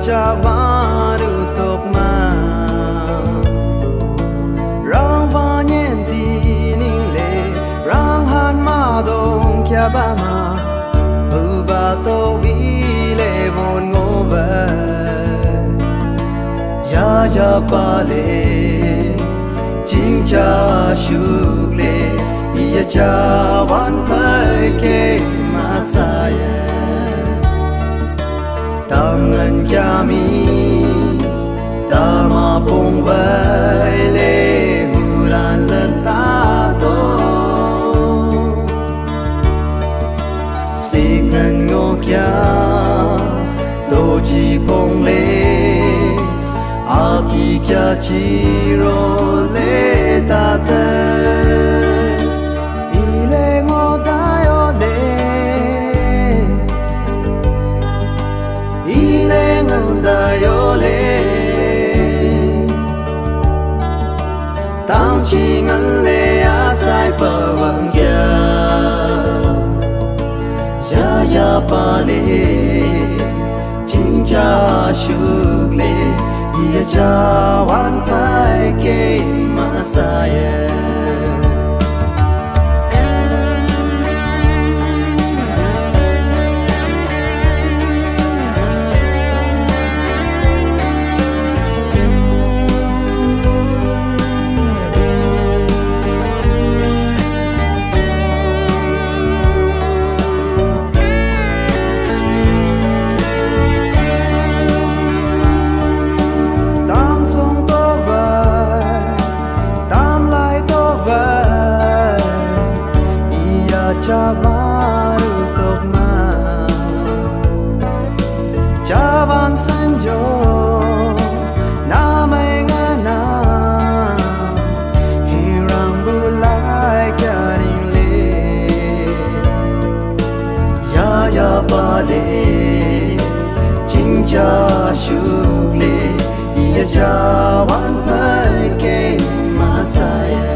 cha varu tok ma rang va nyen ti ning le rang han ma dong kya ba ma bu ba to bi le bon ngo ba ya pa le jing cha shu le ya cha wan pai ke ma sa ya tam ngân cha mi ta ma pong vai le hu lan lần ta to si ngân ngô kya to chi pong le a ti kya chi ro le ta te tam chi ngân lệ á sai bờ vàng kia ya pa lệ chính cha shuк lệ ya cha wan pai ke ma sa ye cha varu tok ma cha van san jo na mai nga na hi rang bu lai kya ring le ya pa le jing cha shu le ya cha wan pai ke ma sa ya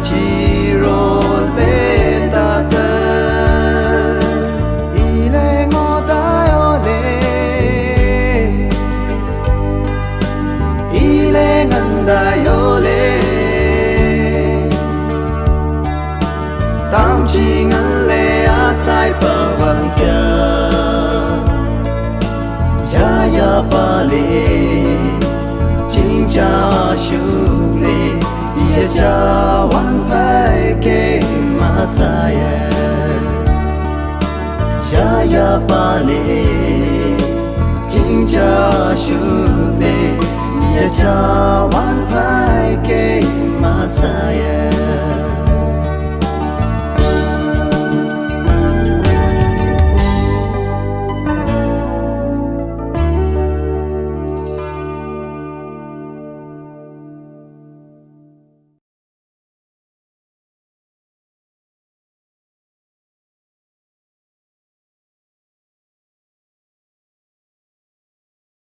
chi ro le ta ta i le ngo ta yo le i le ngan da yo le tam chi ngan le a sai pa vang kya ya pa le jing cha shu le ya cha wan pai ke ma sa ya pa le jing cha shu le ya cha wan pai ke ma sa